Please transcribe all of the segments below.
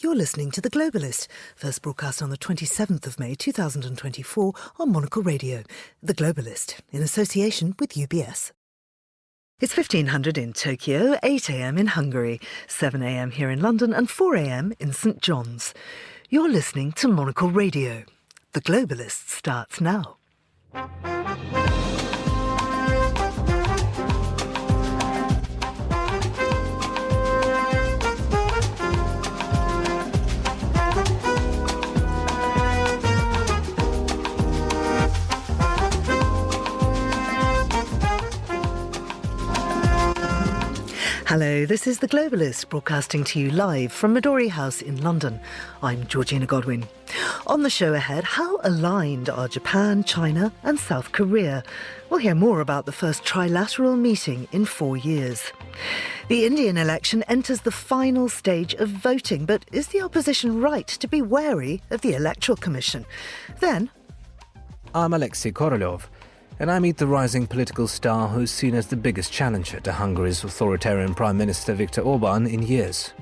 You're listening to The Globalist, first broadcast on the 27th of May 2024 on Monocle Radio. The Globalist, in association with UBS. It's 1500 in Tokyo, 8 a.m. in Hungary, 7 a.m. here in London and 4 a.m. in St John's. You're listening to Monocle Radio. The Globalist starts now. Hello, this is The Globalist, broadcasting to you live from Midori House in London. I'm Georgina Godwin. On the show ahead, how aligned are Japan, China and South Korea? We'll hear more about the first trilateral meeting in 4 years. The Indian election enters the final stage of voting, but is the opposition right to be wary of the Electoral Commission? Then, I'm Alexei Korolev, and I meet the rising political star who's seen as the biggest challenger to Hungary's authoritarian Prime Minister Viktor Orban in years.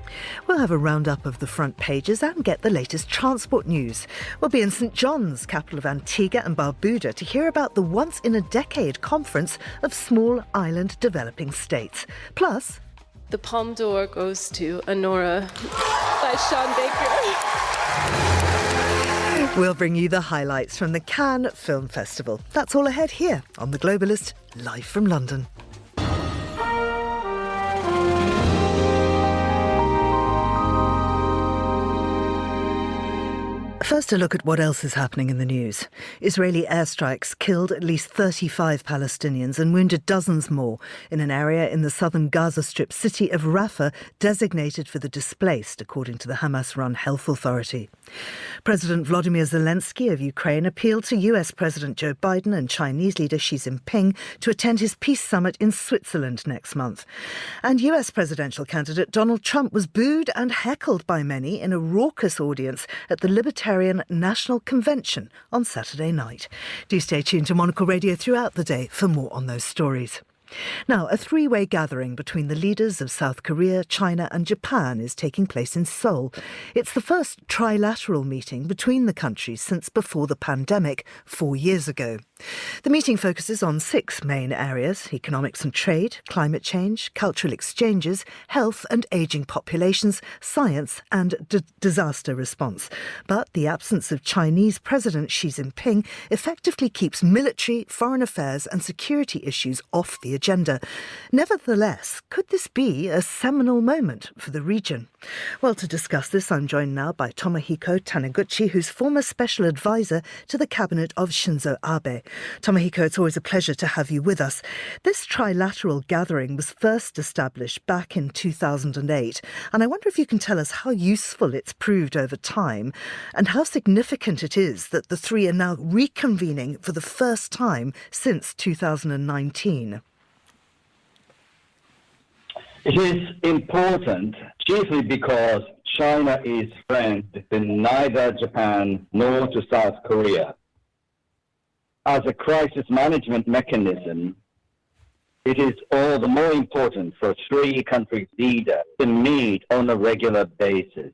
We'll have a roundup of the front pages and get the latest transport news. We'll be in St John's, capital of Antigua and Barbuda, to hear about the once-in-a-decade conference of small island developing states. Plus, the Palme d'Or goes to Honora by Sean Baker. We'll bring you the highlights from the Cannes Film Festival. That's all ahead here on The Globalist, live from London. First, a look at what else is happening in the news. Israeli airstrikes killed at least 35 Palestinians and wounded dozens more in an area in the southern Gaza Strip city of Rafah, designated for the displaced, according to the Hamas-run Health Authority. President Volodymyr Zelensky of Ukraine appealed to US President Joe Biden and Chinese leader Xi Jinping to attend his peace summit in Switzerland next month. And US presidential candidate Donald Trump was booed and heckled by many in a raucous audience at the Libertarian National Convention on Saturday night. Do stay tuned to Monocle Radio throughout the day for more on those stories. Now, a three-way gathering between the leaders of South Korea, China and Japan is taking place in Seoul. It's the first trilateral meeting between the countries since before the pandemic 4 years ago. The meeting focuses on 6 main areas: economics and trade, climate change, cultural exchanges, health and ageing populations, science and disaster response. But the absence of Chinese President Xi Jinping effectively keeps military, foreign affairs and security issues off the agenda. Nevertheless, could this be a seminal moment for the region? Well, to discuss this, I'm joined now by Tomohiko Taniguchi, who's former special advisor to the cabinet of Shinzo Abe. Tomohiko, it's always a pleasure to have you with us. This trilateral gathering was first established back in 2008, and I wonder if you can tell us how useful it's proved over time and how significant it is that the three are now reconvening for the first time since 2019. It is important chiefly because China is friend to neither Japan nor to South Korea. As a crisis management mechanism, it is all the more important for three countries' leaders to meet on a regular basis.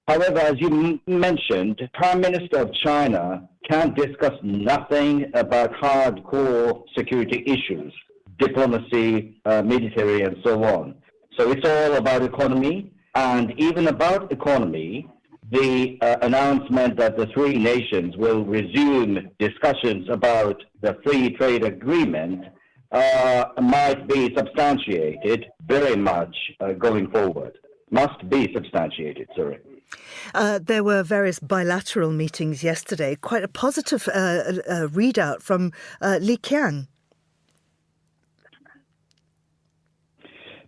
However, as you mentioned, Prime Minister of China can't discuss nothing about hardcore security issues, diplomacy, military, and so on. So it's all about economy, and even about economy, the announcement that the three nations will resume discussions about the free trade agreement might be substantiated very much going forward. Must be substantiated, sorry. There were various bilateral meetings yesterday. Quite a positive readout from Li Qiang.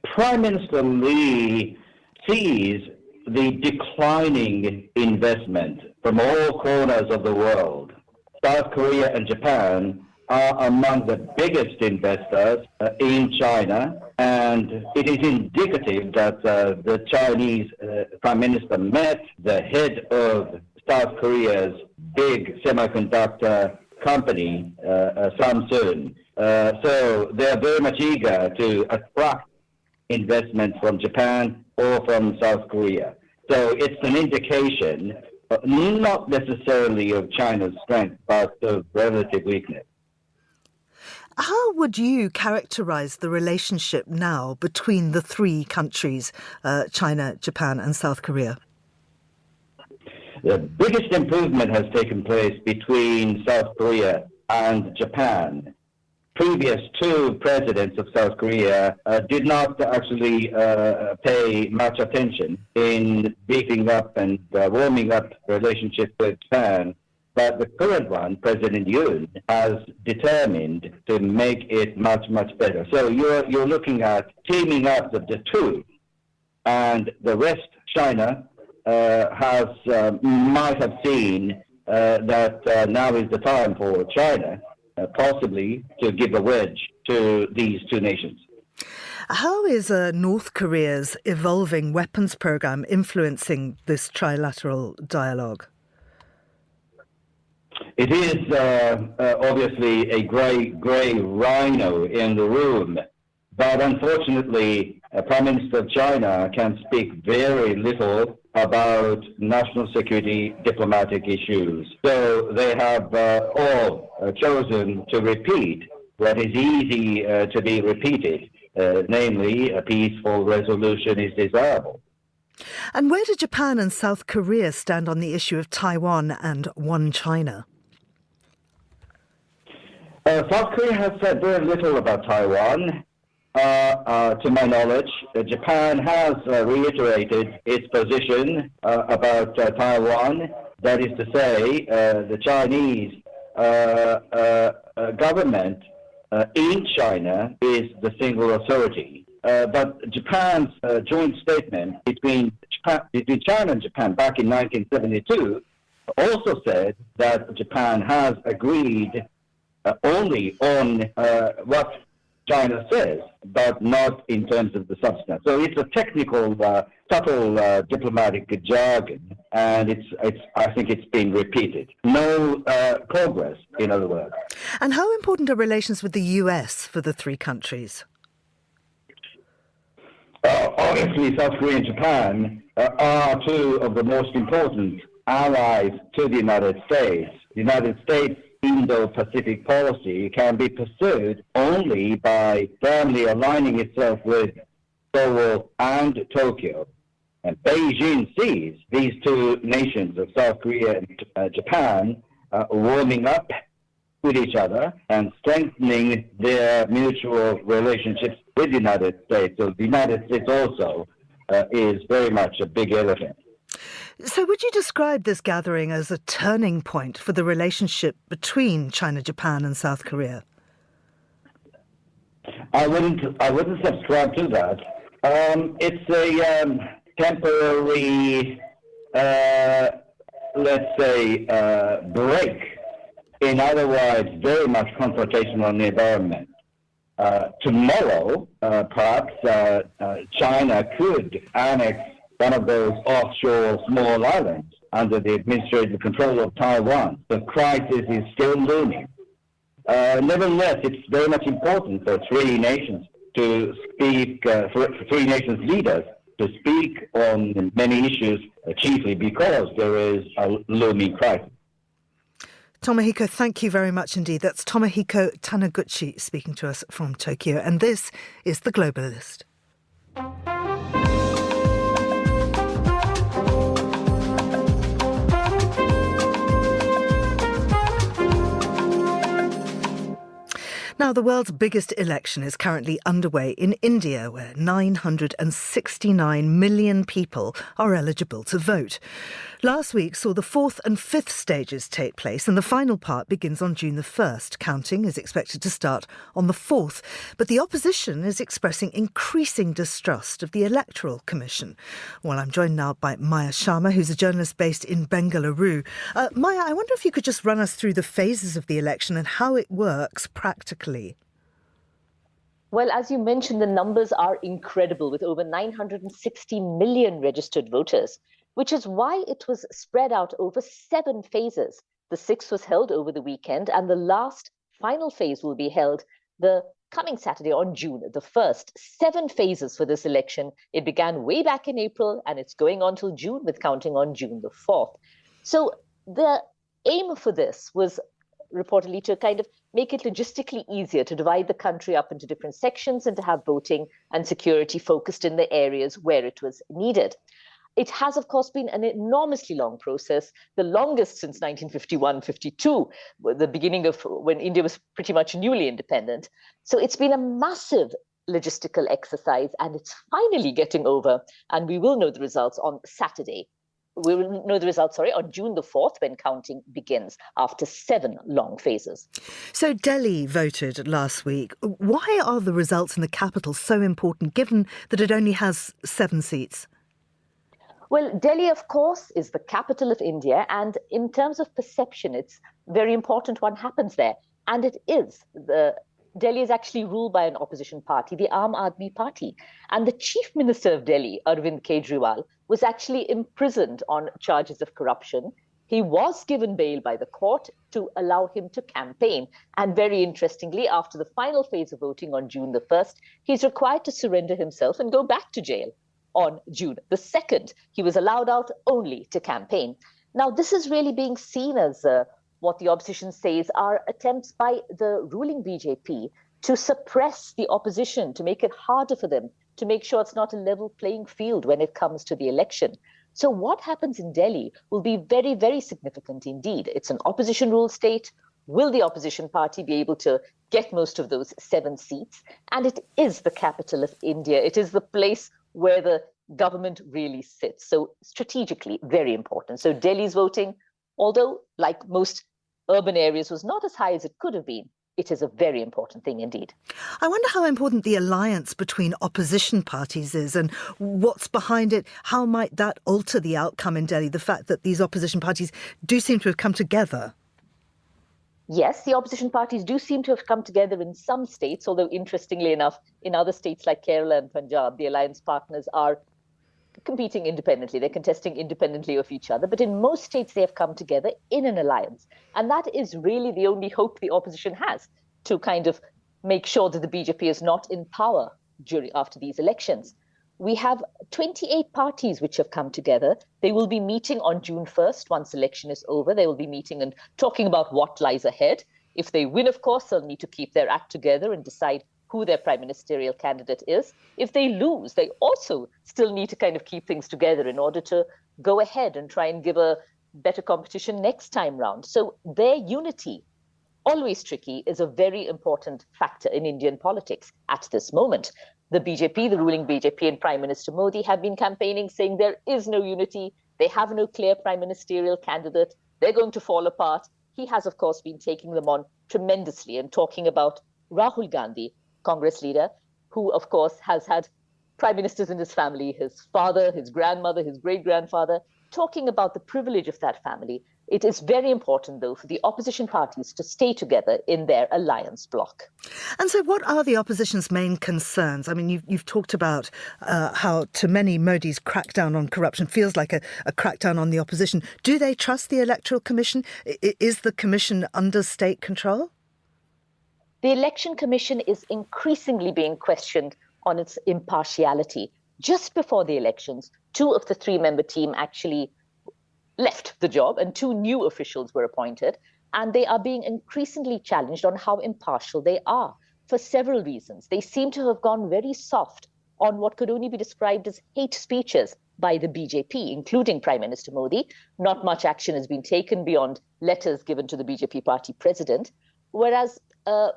Prime Minister Li sees the declining investment from all corners of the world. South Korea and Japan are among the biggest investors in China, and it is indicative that the Chinese Prime Minister met the head of South Korea's big semiconductor company, Samsung. So they are very much eager to attract investment from Japan or from South Korea. So it's an indication, not necessarily of China's strength, but of relative weakness. How would you characterize the relationship now between the three countries, China, Japan and South Korea? The biggest improvement has taken place between South Korea and Japan. Previous two presidents of South Korea did not actually pay much attention in beefing up and warming up relationship with Japan. But the current one, President Yoon, has determined to make it much, much better. So you're looking at teaming up of the two, and the rest, China, might have seen that now is the time for China possibly to give a wedge to these two nations. How is North Korea's evolving weapons program influencing this trilateral dialogue? It is obviously a grey rhino in the room, but unfortunately, Prime Minister of China can speak very little about national security diplomatic issues. So they have all chosen to repeat what is easy to be repeated, namely a peaceful resolution is desirable. And where do Japan and South Korea stand on the issue of Taiwan and one China? South Korea has said very little about Taiwan. To my knowledge, Japan has reiterated its position about Taiwan. That is to say, the Chinese government in China is the single authority. But Japan's joint statement between China and Japan back in 1972 also said that Japan has agreed only on what China says, but not in terms of the substance. So it's a technical, subtle diplomatic jargon, and I think it's been repeated. No progress, in other words. And how important are relations with the US for the three countries? Obviously, South Korea and Japan are two of the most important allies to the United States. The United States Indo-Pacific policy can be pursued only by firmly aligning itself with Seoul and Tokyo. And Beijing sees these two nations of South Korea and Japan warming up with each other and strengthening their mutual relationships with the United States. So the United States also is very much a big elephant. So would you describe this gathering as a turning point for the relationship between China, Japan and South Korea? I wouldn't subscribe to that. It's a temporary, let's say, break in otherwise very much confrontational environment. Tomorrow, perhaps China could annex one of those offshore small islands under the administrative control of Taiwan. The crisis is still looming. Nevertheless, it's very much important for three nations to speak, for three nations leaders to speak on many issues, chiefly because there is a looming crisis. Tomohiko, thank you very much indeed. That's Tomohiko Taniguchi speaking to us from Tokyo. And this is The Globalist. Now, the world's biggest election is currently underway in India, where 969 million people are eligible to vote. Last week saw the fourth and fifth stages take place, and the final part begins on June the 1st. Counting is expected to start on the 4th, but the opposition is expressing increasing distrust of the Electoral Commission. Well, I'm joined now by Maya Sharma, who's a journalist based in Bengaluru. Maya, I wonder if you could just run us through the phases of the election and how it works practically. Well, as you mentioned, the numbers are incredible, with over 960 million registered voters, which is why it was spread out over 7 phases. The 6th was held over the weekend, and the last final phase will be held the coming Saturday on June the 1st. 7 phases for this election. It began way back in April and it's going on till June with counting on June the 4th. So the aim for this was reportedly to kind of make it logistically easier to divide the country up into different sections and to have voting and security focused in the areas where it was needed. It has, of course, been an enormously long process, the longest since 1951-52, the beginning of when India was pretty much newly independent. So it's been a massive logistical exercise, and it's finally getting over. And we will know the results on Saturday. We will know the results, on June the 4th, when counting begins after 7 long phases. So Delhi voted last week. Why are the results in the capital so important, given that it only has 7 seats? Well, Delhi, of course, is the capital of India. And in terms of perception, it's very important what happens there. And it is. Delhi is actually ruled by an opposition party, the Aam Aadmi Party. And the chief minister of Delhi, Arvind Kejriwal, was actually imprisoned on charges of corruption. He was given bail by the court to allow him to campaign. And very interestingly, after the final phase of voting on June the 1st, he's required to surrender himself and go back to jail. On June the 2nd, he was allowed out only to campaign. Now, this is really being seen as what the opposition says are attempts by the ruling BJP to suppress the opposition, to make it harder for them, to make sure it's not a level playing field when it comes to the election. So what happens in Delhi will be very, very significant indeed. It's an opposition-ruled state. Will the opposition party be able to get most of those 7 seats? And it is the capital of India. It is the place where the government really sits. So strategically, very important. So Delhi's voting, although like most urban areas was not as high as it could have been, it is a very important thing indeed. I wonder how important the alliance between opposition parties is and what's behind it. How might that alter the outcome in Delhi, the fact that these opposition parties do seem to have come together? Yes, the opposition parties do seem to have come together in some states, although interestingly enough, in other states like Kerala and Punjab, the alliance partners are competing independently. They're contesting independently of each other. But in most states, they have come together in an alliance. And that is really the only hope the opposition has to kind of make sure that the BJP is not in power after these elections. We have 28 parties which have come together. They will be meeting on June 1st once election is over. They will be meeting and talking about what lies ahead. If they win, of course, they'll need to keep their act together and decide who their prime ministerial candidate is. If they lose, they also still need to kind of keep things together in order to go ahead and try and give a better competition next time round. So their unity, always tricky, is a very important factor in Indian politics at this moment. The BJP, the ruling BJP and Prime Minister Modi have been campaigning saying there is no unity. They have no clear prime ministerial candidate. They're going to fall apart. He has, of course, been taking them on tremendously and talking about Rahul Gandhi, Congress leader, who, of course, has had prime ministers in his family, his father, his grandmother, his great-grandfather, talking about the privilege of that family. It is very important, though, for the opposition parties to stay together in their alliance bloc. And so what are the opposition's main concerns? I mean, you've talked about how, to many, Modi's crackdown on corruption feels like a crackdown on the opposition. Do they trust the Electoral Commission? Is the Commission under state control? The Election Commission is increasingly being questioned on its impartiality. Just before the elections, 2 of the 3-member team actually left the job and 2 new officials were appointed, and they are being increasingly challenged on how impartial they are for several reasons. They seem to have gone very soft on what could only be described as hate speeches by the BJP, including Prime Minister Modi. Not much action has been taken beyond letters given to the BJP party president, whereas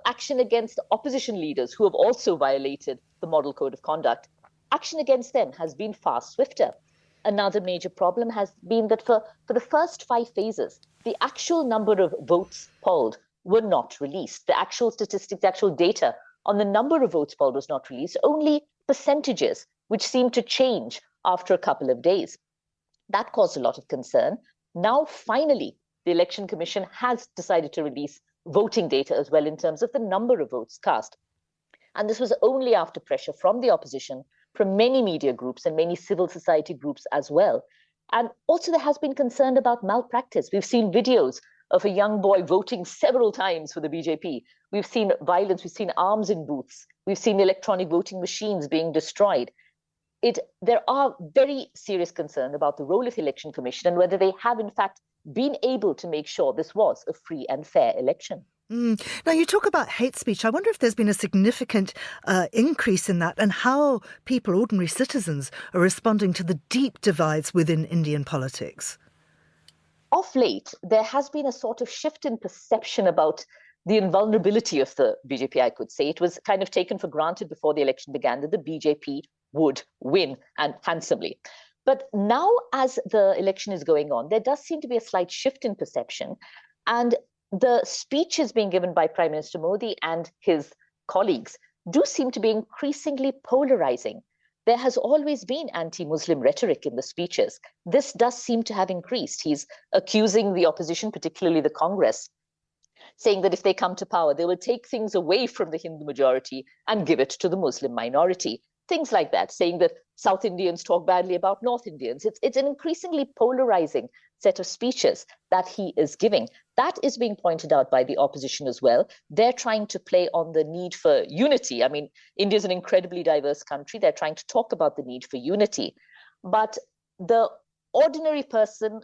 action against opposition leaders who have also violated the Model Code of Conduct, action against them has been far swifter. Another major problem has been that for the first 5 phases, the actual number of votes polled were not released. The actual statistics, the actual data on the number of votes polled was not released, only percentages, which seemed to change after a couple of days. That caused a lot of concern. Now, finally, the Election Commission has decided to release voting data as well in terms of the number of votes cast. And this was only after pressure from the opposition, from many media groups and many civil society groups as well. And also there has been concern about malpractice. We've seen videos of a young boy voting several times for the BJP. We've seen violence, we've seen arms in booths, we've seen electronic voting machines being destroyed. There are very serious concerns about the role of the Election Commission and whether they have, in fact, been able to make sure this was a free and fair election. Now, you talk about hate speech. I wonder if there's been a significant increase in that and how people, ordinary citizens, are responding to the deep divides within Indian politics. Of late, there has been a sort of shift in perception about the invulnerability of the BJP, I could say. It was kind of taken for granted before the election began that the BJP would win, and handsomely. But now, as the election is going on, there does seem to be a slight shift in perception. And the speeches being given by Prime Minister Modi and his colleagues do seem to be increasingly polarizing. There has always been anti-Muslim rhetoric in the speeches. This does seem to have increased. He's accusing the opposition, particularly the Congress, saying that if they come to power, they will take things away from the Hindu majority and give it to the Muslim minority. Things like that, saying that South Indians talk badly about North Indians. It's an increasingly polarizing set of speeches that he is giving. That is being pointed out by the opposition as well. They're trying to play on the need for unity. I mean, India is an incredibly diverse country. They're trying to talk about the need for unity. But the ordinary person,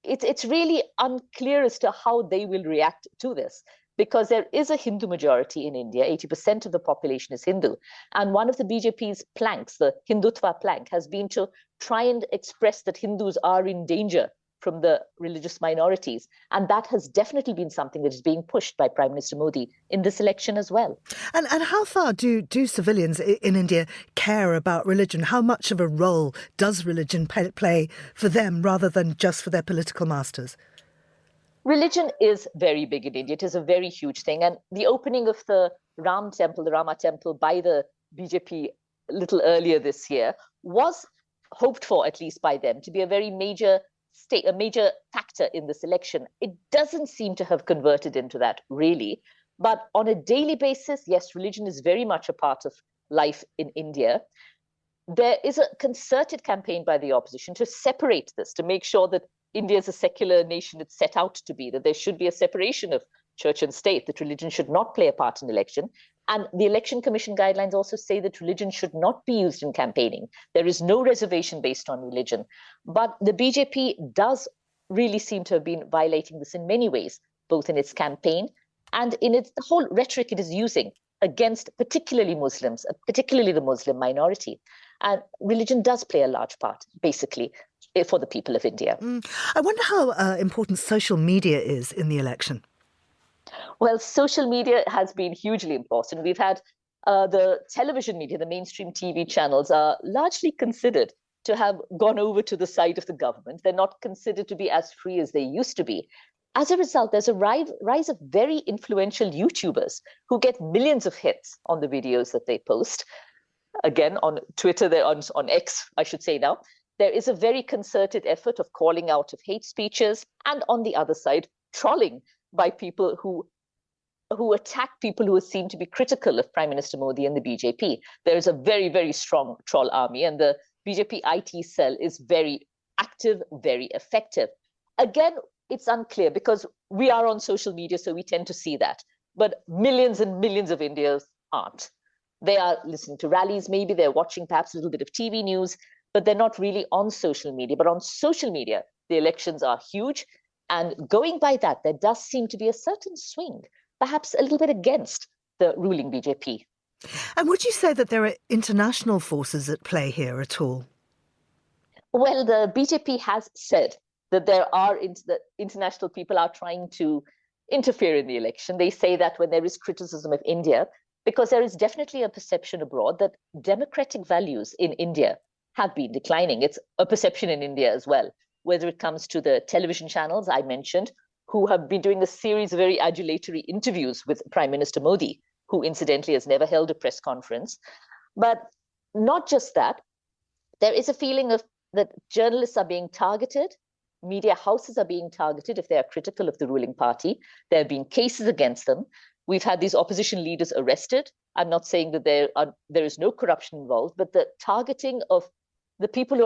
it's really unclear as to how they will react to this, because there is a Hindu majority in India. 80% of the population is Hindu. And one of the BJP's planks, the Hindutva plank, has been to try and express that Hindus are in danger from the religious minorities. And that has definitely been something that is being pushed by Prime Minister Modi in this election as well. And how far do civilians in India care about religion? How much of a role does religion play for them rather than just for their political masters? Religion is very big in India. It is a very huge thing. And the opening of the Rama temple by the BJP a little earlier this year was hoped for, at least by them, to be a very major factor in this election. It doesn't seem to have converted into that, really. But on a daily basis, yes, religion is very much a part of life in India. There is a concerted campaign by the opposition to separate this, to make sure that India is a secular nation it's set out to be, that there should be a separation of church and state, that religion should not play a part in election. And the Election Commission guidelines also say that religion should not be used in campaigning. There is no reservation based on religion. But the BJP does really seem to have been violating this in many ways, both in its campaign and in the whole rhetoric it is using against particularly Muslims, particularly the Muslim minority. And religion does play a large part, basically, for the people of India. I wonder how important social media is in the election. Well, social media has been hugely important. We've had the television media, the mainstream TV channels are largely considered to have gone over to the side of the government. They're not considered to be as free as they used to be. As a result, there's a rise of very influential YouTubers who get millions of hits on the videos that they post. Again, on Twitter, they're on X, I should say now. There is a very concerted effort of calling out of hate speeches, and on the other side, trolling by people who attack people who are seen to be critical of Prime Minister Modi and the BJP. There is a very, very strong troll army, and the BJP IT cell is very active, very effective. Again, it's unclear because we are on social media, so we tend to see that. But millions and millions of Indians aren't. They are listening to rallies, maybe they're watching perhaps a little bit of TV news, but they're not really on social media. But on social media, the elections are huge. And going by that, there does seem to be a certain swing, perhaps a little bit against the ruling BJP. And would you say that there are international forces at play here at all? Well, the BJP has said that the international people are trying to interfere in the election. They say that when there is criticism of India, because there is definitely a perception abroad that democratic values in India have been declining. It's a perception in India as well, whether it comes to the television channels I mentioned, who have been doing a series of very adulatory interviews with Prime Minister Modi, who incidentally has never held a press conference. But not just that, there is a feeling that journalists are being targeted, media houses are being targeted if they are critical of the ruling party. There have been cases against them. We've had these opposition leaders arrested. I'm not saying that there is no corruption involved, but the targeting of the people who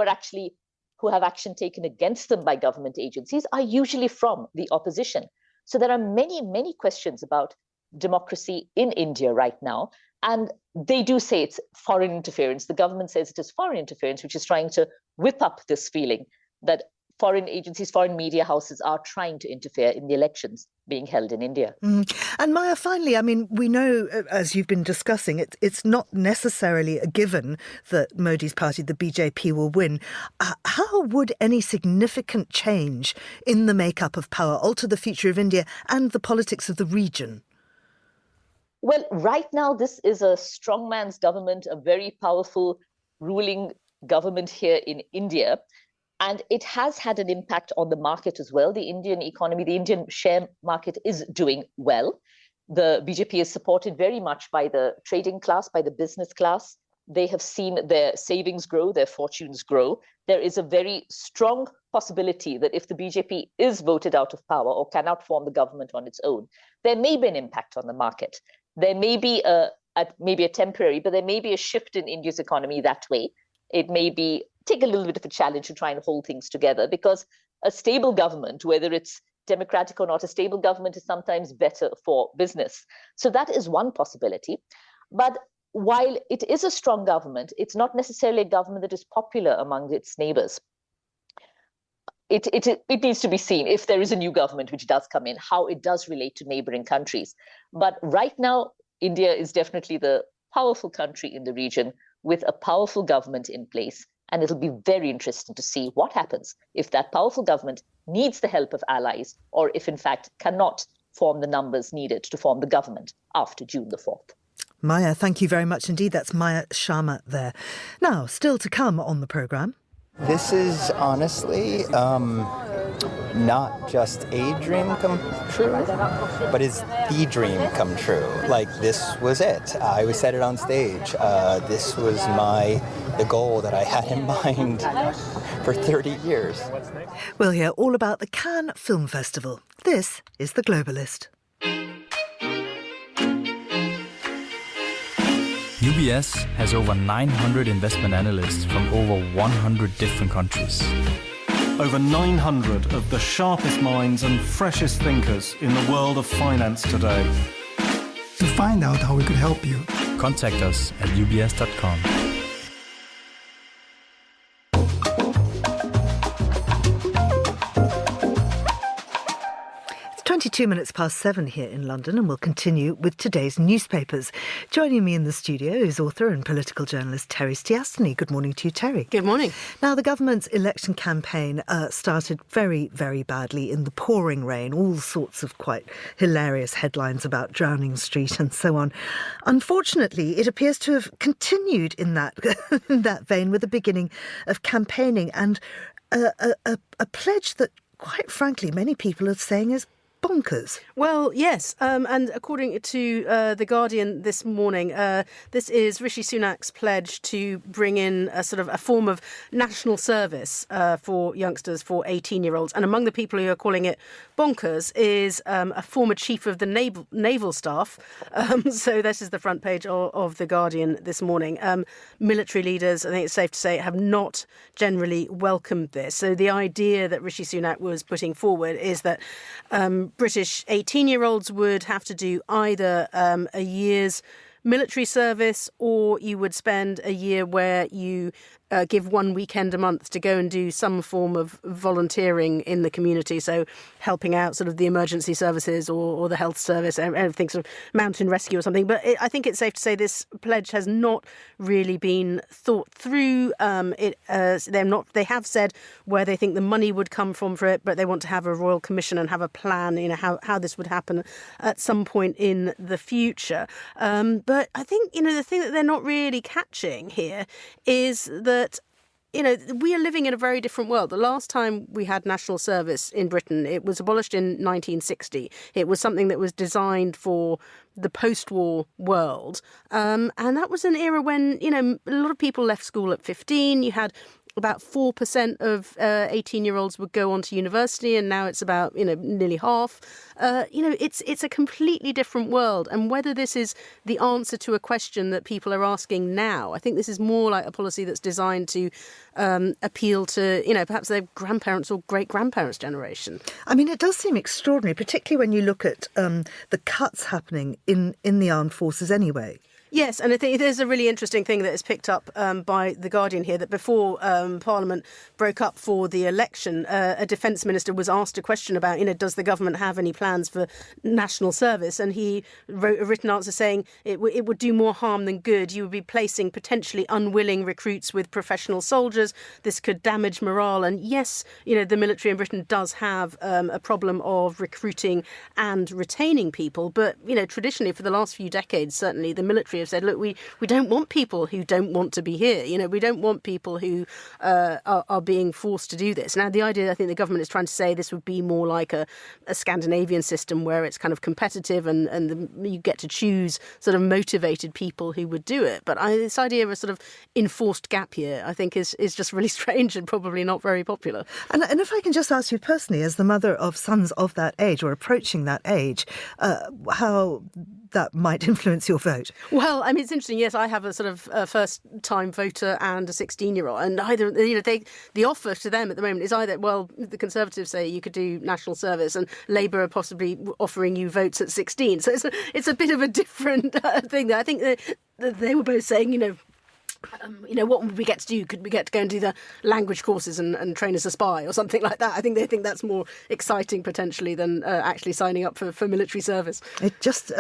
have action taken against them by government agencies are usually from the opposition. So there are many, many questions about democracy in India right now. And they do say it's foreign interference. The government says it is foreign interference, which is trying to whip up this feeling that foreign agencies, foreign media houses are trying to interfere in the elections being held in India. And Maya, finally, I mean, we know, as you've been discussing, it's not necessarily a given that Modi's party, the BJP, will win. How would any significant change in the makeup of power alter the future of India and the politics of the region? Well, right now, this is a strongman's government, a very powerful ruling government here in India. And it has had an impact on the market as well. The Indian economy, the Indian share market is doing well. The BJP is supported very much by the trading class, by the business class. They have seen their savings grow, their fortunes grow. There is a very strong possibility that if the BJP is voted out of power or cannot form the government on its own, there may be an impact on the market. There may be maybe a temporary, but there may be a shift in India's economy that way. It may be take a little bit of a challenge to try and hold things together, because a stable government, whether it's democratic or not, a stable government is sometimes better for business. So that is one possibility. But while it is a strong government, it's not necessarily a government that is popular among its neighbors. It needs to be seen, if there is a new government which does come in, how it does relate to neighboring countries. But right now, India is definitely the powerful country in the region with a powerful government in place. And it'll be very interesting to see what happens if that powerful government needs the help of allies, or if in fact cannot form the numbers needed to form the government after June the 4th. Maya, thank you very much indeed. That's Maya Sharma there. Now, still to come on the programme. This is honestly not just a dream come true, but is the dream come true. Like, this was it. I said it on stage. This was the goal that I had in mind for 30 years. We'll hear all about the Cannes Film Festival. This is The Globalist. UBS has over 900 investment analysts from over 100 different countries. Over 900 of the sharpest minds and freshest thinkers in the world of finance today. To find out how we could help you, contact us at ubs.com. 22 minutes past 7 here in London, and we'll continue with today's newspapers. Joining me in the studio is author and political journalist Terry Stiastny. Good morning to you, Terry. Good morning. Now, the government's election campaign started very, very badly in the pouring rain. All sorts of quite hilarious headlines about Drowning Street and so on. Unfortunately, it appears to have continued in that in that vein with the beginning of campaigning and a pledge that, quite frankly, many people are saying is bonkers. Well, yes, and according to The Guardian this morning, this is Rishi Sunak's pledge to bring in a sort of a form of national service for youngsters, for 18-year-olds. And among the people who are calling it bonkers is a former chief of the naval staff. So this is the front page of The Guardian this morning. Military leaders, I think it's safe to say, have not generally welcomed this. So the idea that Rishi Sunak was putting forward is that British 18-year-olds would have to do either a year's military service, or you would spend a year where you give 1 weekend a month to go and do some form of volunteering in the community. So helping out sort of the emergency services or the health service, everything sort of mountain rescue or something. But I think it's safe to say this pledge has not really been thought through. They have said where they think the money would come from for it, but they want to have a royal commission and have a plan, how this would happen at some point in the future. But I think, the thing that they're not really catching here is that, we are living in a very different world. The last time we had national service in Britain, it was abolished in 1960. It was something that was designed for the post-war world. And that was an era when, a lot of people left school at 15. You had about 4% of 18-year-olds would go on to university, and now it's about, nearly half. It's a completely different world. And whether this is the answer to a question that people are asking now, I think this is more like a policy that's designed to appeal to, perhaps their grandparents or great-grandparents' generation. I mean, it does seem extraordinary, particularly when you look at the cuts happening in the armed forces anyway. Yes, and I think there's a really interesting thing that is picked up by The Guardian here, that before Parliament broke up for the election, a defence minister was asked a question about, does the government have any plans for national service? And he wrote a written answer saying it would do more harm than good. You would be placing potentially unwilling recruits with professional soldiers. This could damage morale. And yes, the military in Britain does have a problem of recruiting and retaining people. But, traditionally, for the last few decades, certainly, the military have said, look, we don't want people who don't want to be here. We don't want people who are being forced to do this. Now, the idea, I think the government is trying to say this would be more like a Scandinavian system where it's kind of competitive and you get to choose sort of motivated people who would do it. But this idea of a sort of enforced gap year, I think, is just really strange and probably not very popular. And if I can just ask you personally, as the mother of sons of that age or approaching that age, how that might influence your vote? Well, I mean, it's interesting. Yes, I have a sort of first-time voter and a 16-year-old, and either the offer to them at the moment is either, well, the Conservatives say you could do national service, and Labour are possibly offering you votes at 16. So it's a bit of a different thing there. I think that they were both saying, what would we get to do? Could we get to go and do the language courses and train as a spy or something like that? I think they think that's more exciting potentially than actually signing up for military service. It just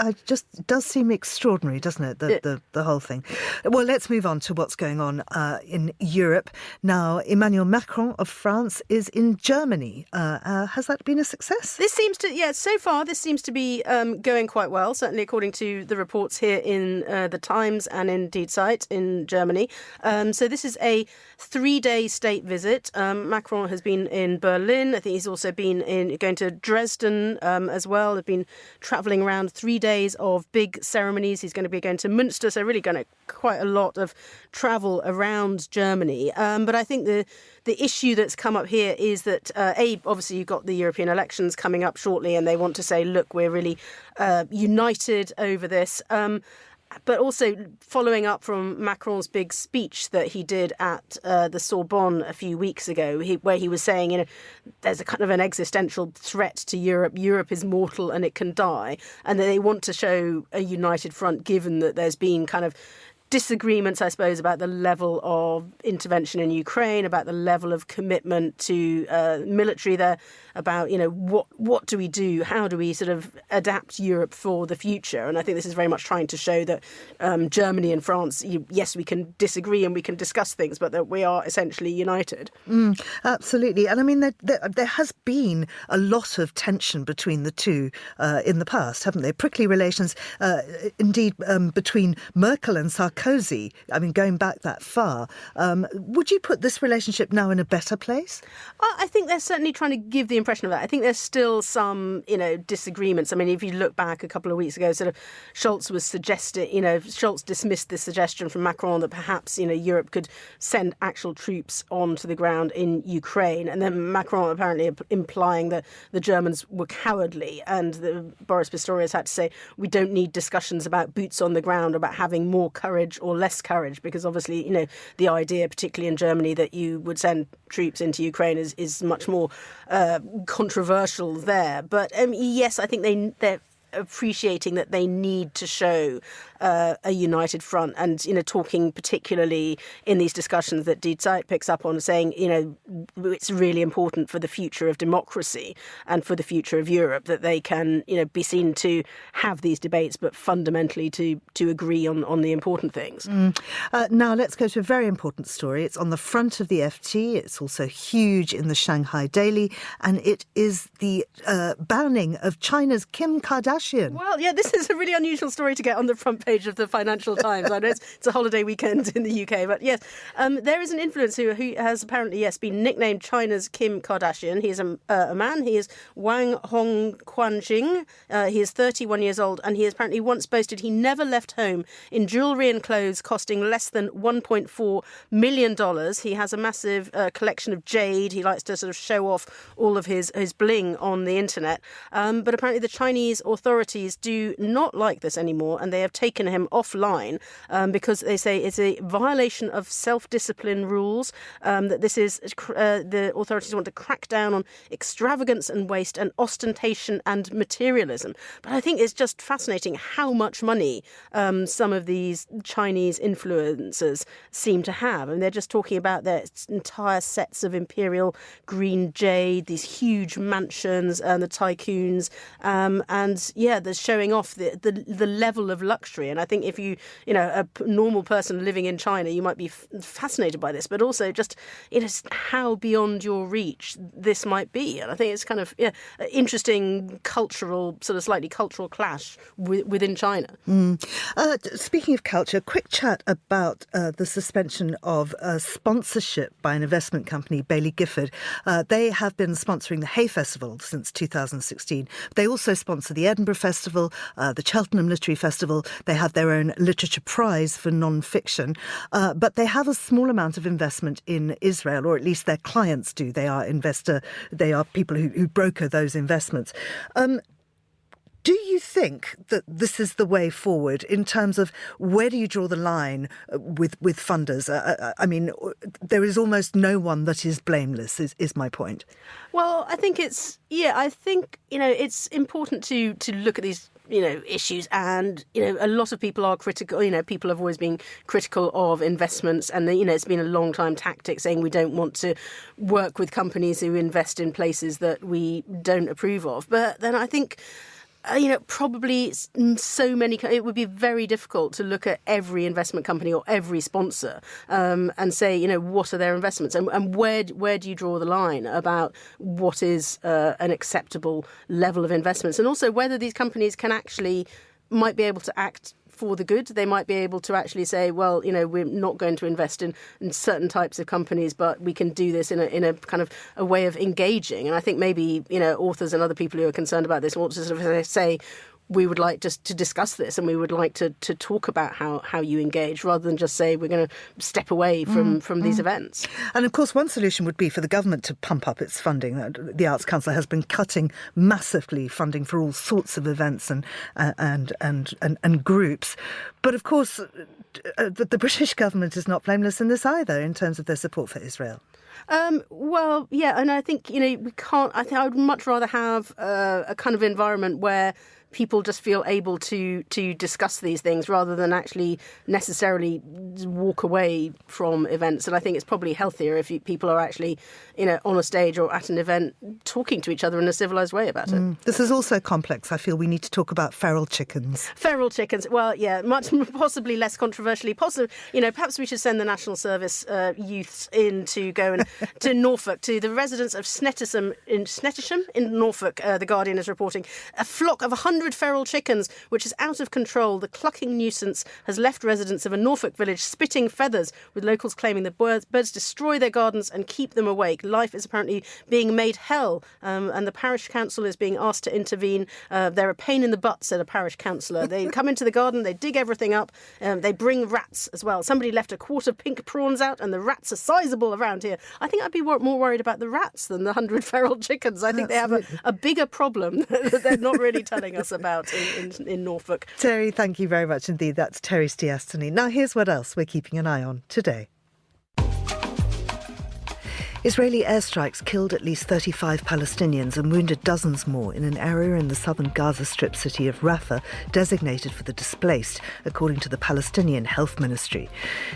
does seem extraordinary, doesn't it? The whole thing. Well, let's move on to what's going on in Europe. Now, Emmanuel Macron of France is in Germany. Has that been a success? So far this seems to be going quite well, certainly according to the reports here in the Times and indeed Zeit in Germany. So this is a 3-day state visit. Macron has been in Berlin. I think he's also been going to Dresden as well. They've been travelling around 3 days of big ceremonies. He's going to be going to Münster, so really going to quite a lot of travel around Germany. But I think the issue that's come up here is that, obviously you've got the European elections coming up shortly, and they want to say, look, we're really united over this. But also following up from Macron's big speech that he did at the Sorbonne a few weeks ago, where he was saying, there's a kind of an existential threat to Europe. Europe is mortal and it can die. And that they want to show a united front, given that there's been kind of disagreements, I suppose, about the level of intervention in Ukraine, about the level of commitment to military there, about, what do we do? How do we sort of adapt Europe for the future? And I think this is very much trying to show that Germany and France, yes, we can disagree and we can discuss things, but that we are essentially united. Absolutely. And I mean, there has been a lot of tension between the two in the past, haven't there? Prickly relations, indeed, between Merkel and Sarkozy. I mean, going back that far. Would you put this relationship now in a better place? I think they're certainly trying to give the impression of that. I think there's still some, disagreements. I mean, if you look back a couple of weeks ago, sort of Scholz was suggesting, Scholz dismissed the suggestion from Macron that perhaps, Europe could send actual troops onto the ground in Ukraine. And then Macron apparently implying that the Germans were cowardly. And Boris Pistorius had to say, we don't need discussions about boots on the ground, about having more courage or less courage, because obviously, the idea, particularly in Germany, that you would send troops into Ukraine is much more controversial there. But yes, I think they're appreciating that they need to show a united front, and talking particularly in these discussions that Die Zeit picks up on, saying it's really important for the future of democracy and for the future of Europe that they can be seen to have these debates, but fundamentally to agree on the important things. Now let's go to a very important story. It's on the front of the FT. It's also huge in the Shanghai Daily, and it is the banning of China's Kim Kardashian Kardashian. Well, yeah, this is a really unusual story to get on the front page of the Financial Times. I know it's a holiday weekend in the UK, but yes, there is an influencer who has apparently, yes, been nicknamed China's Kim Kardashian. He is a man. He is Wang Hongquanjing. He is 31 years old, and he has apparently once boasted he never left home in jewellery and clothes costing less than $1.4 million. He has a massive collection of jade. He likes to sort of show off all of his bling on the internet. But apparently the Chinese authorities do not like this anymore, and they have taken him offline because they say it's a violation of self-discipline rules, that this is the authorities want to crack down on extravagance and waste and ostentation and materialism. But I think it's just fascinating how much money some of these Chinese influencers seem to have. And they're just talking about their entire sets of imperial green jade, these huge mansions and the tycoons, and yeah, they're showing off the level of luxury. And I think if you a normal person living in China, you might be fascinated by this, but also just how beyond your reach this might be. And I think it's kind of interesting cultural, sort of slightly cultural clash within China. Speaking of culture, quick chat about the suspension of sponsorship by an investment company, Baillie Gifford. They have been sponsoring the Hay Festival since 2016. They also sponsor the Edinburgh Festival, the Cheltenham Literary Festival. They have their own literature prize for non-fiction. But they have a small amount of investment in Israel, or at least their clients do. They are people who broker those investments. Do you think that this is the way forward in terms of where do you draw the line with funders? I mean, there is almost no one that is blameless, is my point. Well, I think it's important to look at these issues, and a lot of people are critical. People have always been critical of investments, and it's been a long time tactic saying we don't want to work with companies who invest in places that we don't approve of. But then I think probably so many. It would be very difficult to look at every investment company or every sponsor and say, what are their investments and where do you draw the line about what is an acceptable level of investments, and also whether these companies might be able to act for the good. They might be able to actually say, well, we're not going to invest in certain types of companies, but we can do this in a kind of a way of engaging. And I think maybe, authors and other people who are concerned about this want to sort of say, we would like just to discuss this, and we would like to talk about how you engage, rather than just say we're going to step away from these events. And of course, one solution would be for the government to pump up its funding. The Arts Council has been cutting massively funding for all sorts of events and groups. But of course, the British government is not blameless in this either, in terms of their support for Israel. Well, yeah, and I think we can't. I think I would much rather have a kind of environment where people just feel able to discuss these things rather than actually necessarily walk away from events. And I think it's probably healthier if people are actually, on a stage or at an event talking to each other in a civilised way about it. This is also complex. I feel we need to talk about feral chickens. Feral chickens. Well, yeah, much possibly less controversially. Perhaps we should send the National Service youths in to go to Norfolk, to the residents of Snettisham in Norfolk. The Guardian is reporting a flock of 100 feral chickens, which is out of control. The clucking nuisance has left residents of a Norfolk village spitting feathers, with locals claiming the birds destroy their gardens and keep them awake. Life is apparently being made hell, and the parish council is being asked to intervene. They're a pain in the butt, said a parish councillor. They come into the garden, they dig everything up, they bring rats as well. Somebody left a quart of pink prawns out, and the rats are sizable around here. I think I'd be more worried about the rats than the 100 feral chickens. I think they have a bigger problem that they're not really telling us about in Norfolk. Terry, thank you very much indeed. That's Terry Stiastany. Now here's what else we're keeping an eye on today. Israeli airstrikes killed at least 35 Palestinians and wounded dozens more in an area in the southern Gaza Strip city of Rafah, designated for the displaced, according to the Palestinian Health Ministry.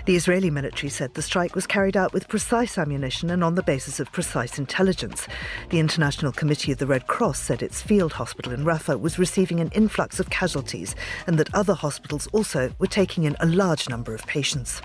The Israeli military said the strike was carried out with precise ammunition and on the basis of precise intelligence. The International Committee of the Red Cross said its field hospital in Rafah was receiving an influx of casualties, and that other hospitals also were taking in a large number of patients.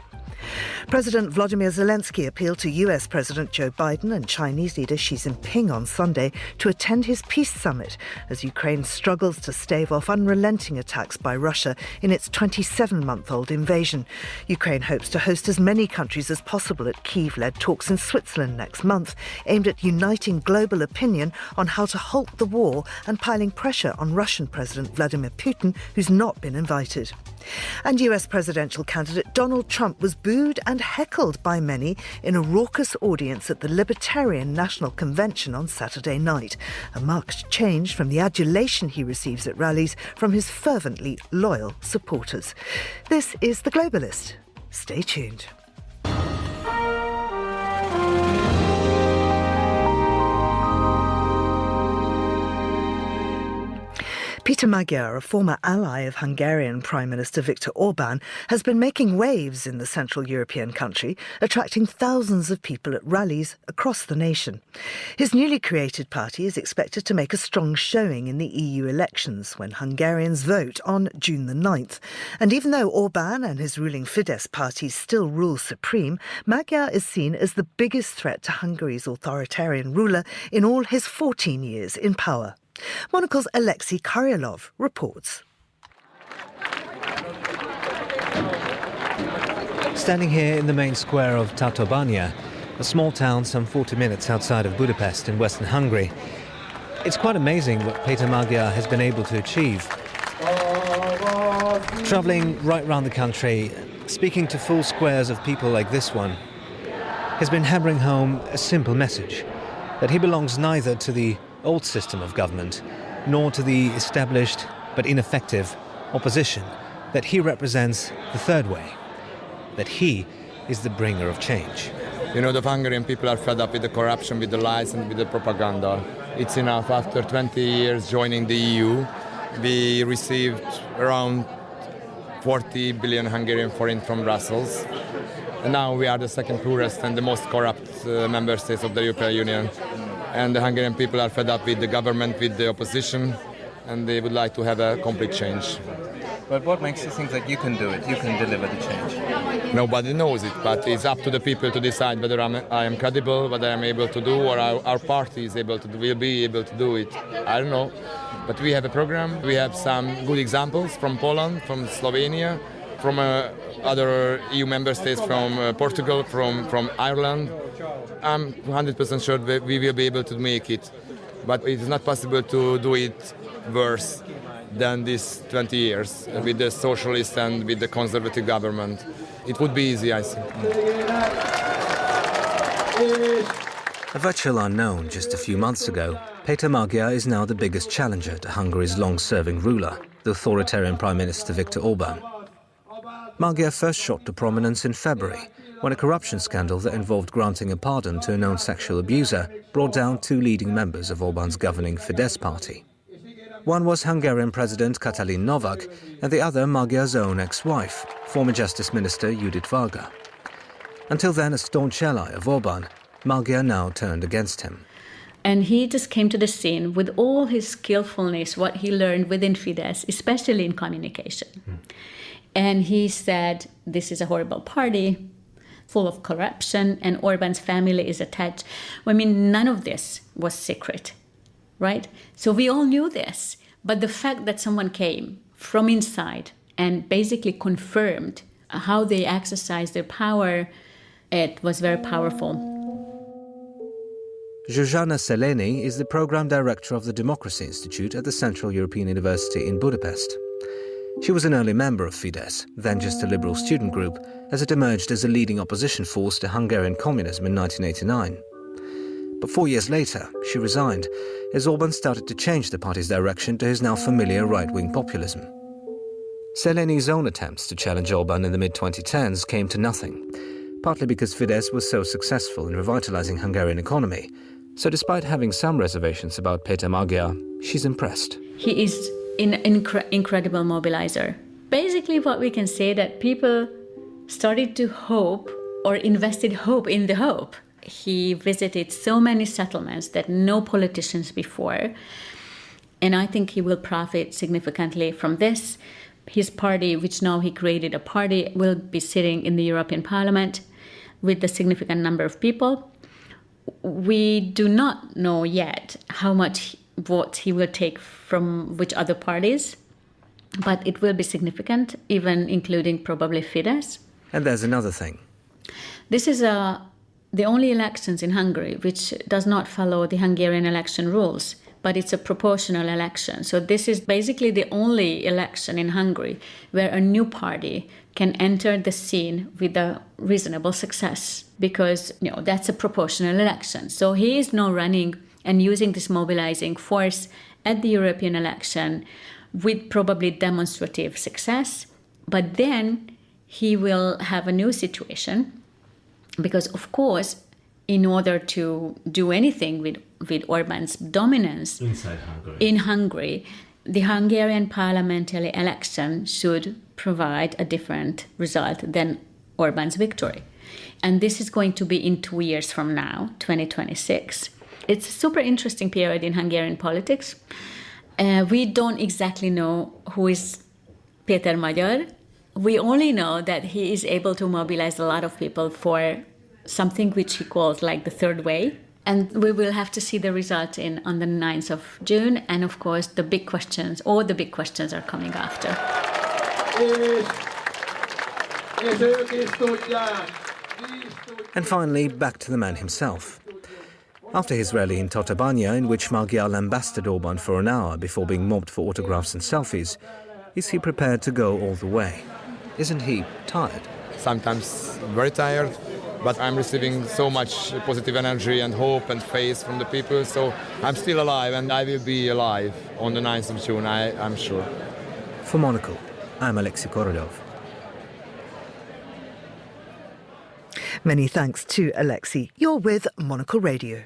President Volodymyr Zelensky appealed to US President Joe Biden and Chinese leader Xi Jinping on Sunday to attend his peace summit as Ukraine struggles to stave off unrelenting attacks by Russia in its 27-month-old invasion. Ukraine hopes to host as many countries as possible at Kyiv-led talks in Switzerland next month, aimed at uniting global opinion on how to halt the war and piling pressure on Russian President Vladimir Putin, who's not been invited. And US presidential candidate Donald Trump was booed and heckled by many in a raucous audience at the Libertarian National Convention on Saturday night, a marked change from the adulation he receives at rallies from his fervently loyal supporters. This is The Globalist. Stay tuned. Peter Magyar, a former ally of Hungarian Prime Minister Viktor Orbán, has been making waves in the Central European country, attracting thousands of people at rallies across the nation. His newly created party is expected to make a strong showing in the EU elections when Hungarians vote on June the 9th. And even though Orbán and his ruling Fidesz party still rule supreme, Magyar is seen as the biggest threat to Hungary's authoritarian ruler in all his 14 years in power. Monocle's Alexei Karyalov reports. Standing here in the main square of Tatabánya, a small town some 40 minutes outside of Budapest in western Hungary, it's quite amazing what Peter Magyar has been able to achieve. Travelling right round the country, speaking to full squares of people like this one, has been hammering home a simple message, that he belongs neither to the old system of government, nor to the established but ineffective opposition, that he represents the third way, that he is the bringer of change. You know, the Hungarian people are fed up with the corruption, with the lies and with the propaganda. It's enough. After 20 years joining the EU, we received around 40 billion Hungarian forint from Brussels. And now we are the second poorest and the most corrupt member states of the European Union. And the Hungarian people are fed up with the government, with the opposition, and they would like to have a complete change. But what makes you think that you can do it, you can deliver the change? Nobody knows it, but it's up to the people to decide whether I am credible, whether I am able to do, or our party is able to do, will be able to do it. I don't know. But we have a program, we have some good examples from Poland, from Slovenia, from other EU member states, from Portugal, from Ireland. I'm 100% sure that we will be able to make it, but it is not possible to do it worse than these 20 years with the socialist and with the conservative government. It would be easy, I think. A virtual unknown just a few months ago, Peter Magyar is now the biggest challenger to Hungary's long-serving ruler, the authoritarian Prime Minister Viktor Orbán. Magyar first shot to prominence in February, when a corruption scandal that involved granting a pardon to a known sexual abuser brought down two leading members of Orbán's governing Fidesz party. One was Hungarian President Katalin Novak, and the other Magyar's own ex-wife, former Justice Minister Judit Varga. Until then a staunch ally of Orbán, Magyar now turned against him. And he just came to the scene with all his skillfulness, what he learned within Fidesz, especially in communication. And he said, this is a horrible party, full of corruption, and Orbán's family is attached. I mean, none of this was secret, right? So we all knew this. But the fact that someone came from inside and basically confirmed how they exercise their power, it was very powerful. Zsuzsanna Szelényi is the program director of the Democracy Institute at the Central European University in Budapest. She was an early member of Fidesz, then just a liberal student group, as it emerged as a leading opposition force to Hungarian communism in 1989. But 4 years later, she resigned, as Orbán started to change the party's direction to his now familiar right-wing populism. Szelényi's own attempts to challenge Orbán in the mid-2010s came to nothing, partly because Fidesz was so successful in revitalizing Hungarian economy. So despite having some reservations about Peter Magyar, she's impressed. He is an incredible mobilizer. Basically what we can say that people started to hope or invested hope in the hope. He visited so many settlements that no politicians before. And I think he will profit significantly from this. His party, which now he created a party, will be sitting in the European Parliament with a significant number of people. We do not know yet how much votes he will take from which other parties, but it will be significant, even including probably Fidesz. And there's another thing. This is the only elections in Hungary which does not follow the Hungarian election rules, but it's a proportional election. So this is basically the only election in Hungary where a new party can enter the scene with a reasonable success, because that's a proportional election. So he is now running and using this mobilizing force at the European election with probably demonstrative success. But then he will have a new situation, because, of course, in order to do anything with Orban's dominance in Hungary, the Hungarian parliamentary election should provide a different result than Orban's victory. And this is going to be in 2 years from now, 2026. It's a super interesting period in Hungarian politics. We don't exactly know who is Péter Magyar. We only know that he is able to mobilize a lot of people for something which he calls like the third way. And we will have to see the result on the 9th of June. And of course, the big questions are coming after. And finally, back to the man himself. After his rally in Tatabánya, in which Magyar lambasted Orban for an hour before being mobbed for autographs and selfies, is he prepared to go all the way? Isn't he tired? Sometimes very tired, but I'm receiving so much positive energy and hope and faith from the people, so I'm still alive, and I will be alive on the 9th of June, I'm sure. For Monocle, I'm Alexei Korodov. Many thanks to Alexei. You're with Monocle Radio.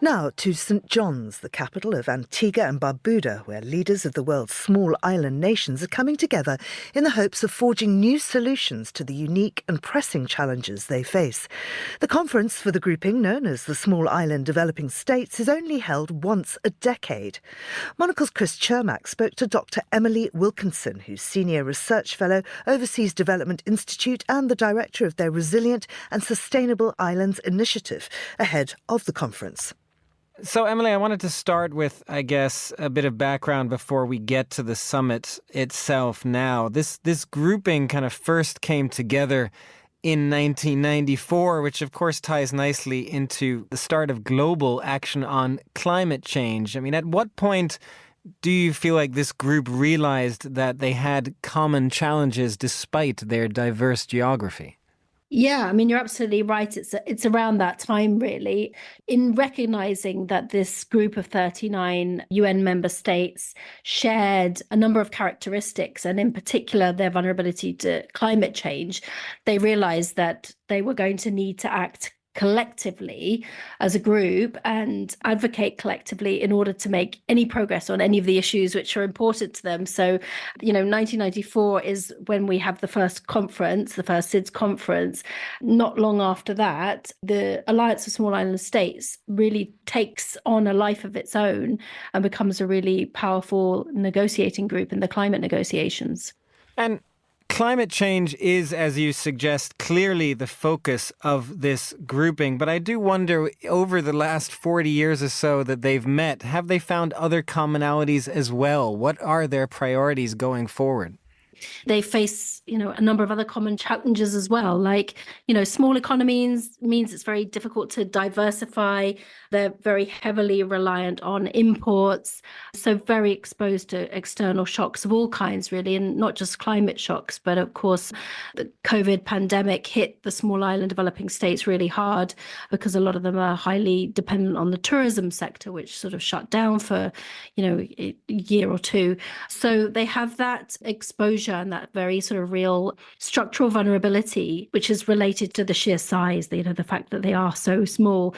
Now to St John's, the capital of Antigua and Barbuda, where leaders of the world's small island nations are coming together in the hopes of forging new solutions to the unique and pressing challenges they face. The conference for the grouping, known as the Small Island Developing States, is only held once a decade. Monocle's Chris Chermak spoke to Dr. Emily Wilkinson, who's Senior Research Fellow, Overseas Development Institute and the Director of their Resilient and Sustainable Islands Initiative, ahead of the conference. So, Emily, I wanted to start with, I guess, a bit of background before we get to the summit itself now. This grouping kind of first came together in 1994, which of course ties nicely into the start of global action on climate change. I mean, at what point do you feel like this group realized that they had common challenges despite their diverse geography? Yeah, I mean, you're absolutely right. It's around that time, really, in recognizing that this group of 39 UN member states shared a number of characteristics, and in particular, their vulnerability to climate change. They realized that they were going to need to act collectively as a group and advocate collectively in order to make any progress on any of the issues which are important to them. So, 1994 is when we have the first conference, the first SIDS conference. Not long after that, the Alliance of Small Island States really takes on a life of its own and becomes a really powerful negotiating group in the climate negotiations. And climate change is, as you suggest, clearly the focus of this grouping. But I do wonder, over the last 40 years or so that they've met, have they found other commonalities as well? What are their priorities going forward? They face, a number of other common challenges as well. Like, small economies means it's very difficult to diversify. They're very heavily reliant on imports, so very exposed to external shocks of all kinds, really, and not just climate shocks. But of course, the COVID pandemic hit the small island developing states really hard because a lot of them are highly dependent on the tourism sector, which sort of shut down for, a year or two. So they have that exposure danger and that very sort of real structural vulnerability, which is related to the sheer size, the fact that they are so small.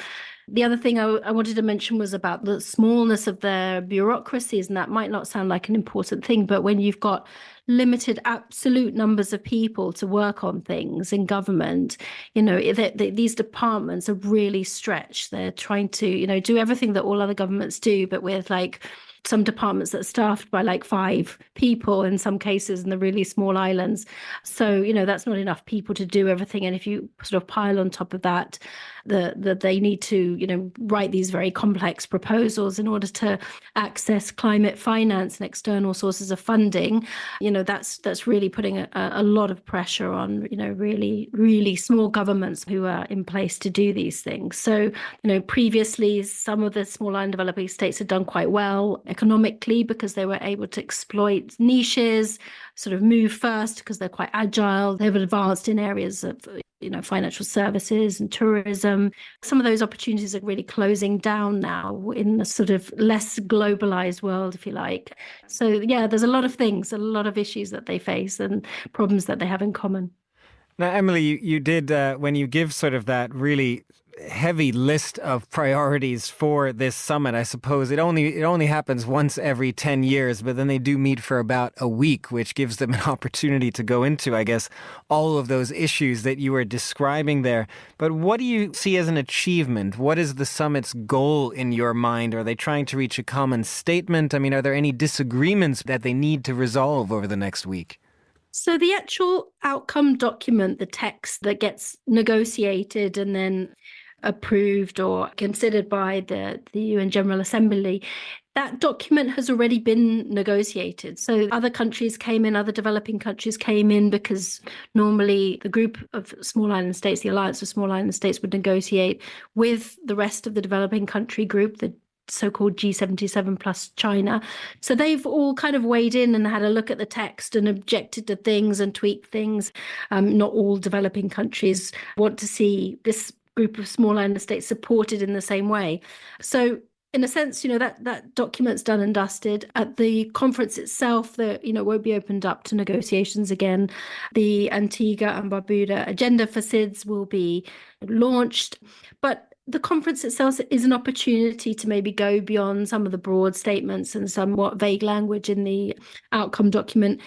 The other thing I wanted to mention was about the smallness of their bureaucracies, and that might not sound like an important thing, but when you've got limited absolute numbers of people to work on things in government, these departments are really stretched. They're trying to, do everything that all other governments do, but with some departments that are staffed by 5 people in some cases in the really small islands. So, that's not enough people to do everything. And if you sort of pile on top of that, that they need to, write these very complex proposals in order to access climate finance and external sources of funding, that's really putting a lot of pressure on, really, really small governments who are in place to do these things. So, previously, some of the small island developing states had done quite well economically because they were able to exploit niches, sort of move first because they're quite agile. They've advanced in areas of financial services and tourism. Some of those opportunities are really closing down now in the sort of less globalized world, if you like. So, yeah, there's a lot of things, a lot of issues that they face and problems that they have in common. Now, Emily, you did, when you give sort of that really heavy list of priorities for this summit, I suppose it only happens once every 10 years, but then they do meet for about a week, which gives them an opportunity to go into, I guess, all of those issues that you were describing there. But what do you see as an achievement? What is the summit's goal in your mind? Are they trying to reach a common statement? I mean, are there any disagreements that they need to resolve over the next week? So the actual outcome document, the text that gets negotiated and then approved or considered by the UN General Assembly, that document has already been negotiated. So other countries came in, other developing countries came in because normally the group of small island states, the Alliance of Small Island States, would negotiate with the rest of the developing country group, the so-called G77 plus China. So they've all kind of weighed in and had a look at the text and objected to things and tweaked things. Not all developing countries want to see this group of small island states supported in the same way. So in a sense, that document's done and dusted. At the conference itself, won't be opened up to negotiations again. The Antigua and Barbuda agenda for SIDS will be launched. But the conference itself is an opportunity to maybe go beyond some of the broad statements and somewhat vague language in the outcome document.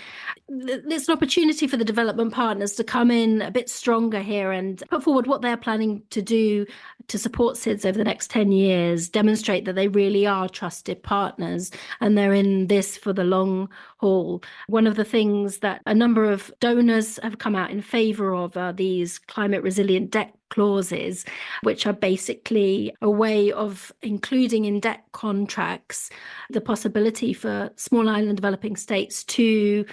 It's an opportunity for the development partners to come in a bit stronger here and put forward what they're planning to do to support SIDS over the next 10 years, demonstrate that they really are trusted partners and they're in this for the long haul. One of the things that a number of donors have come out in favor of are these climate resilient debt clauses, which are basically a way of including in debt contracts the possibility for small island developing states to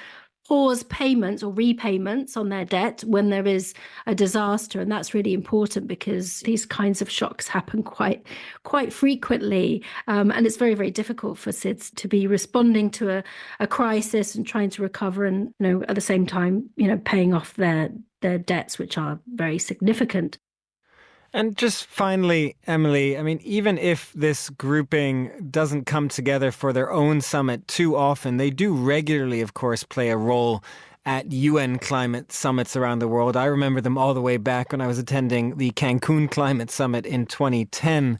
pause payments or repayments on their debt when there is a disaster. And that's really important because these kinds of shocks happen quite frequently. And it's very, very difficult for SIDS to be responding to a crisis and trying to recover and, at the same time, paying off their debts, which are very significant. And just finally, Emily, I mean, even if this grouping doesn't come together for their own summit too often, they do regularly, of course, play a role at UN climate summits around the world. I remember them all the way back when I was attending the Cancun Climate Summit in 2010.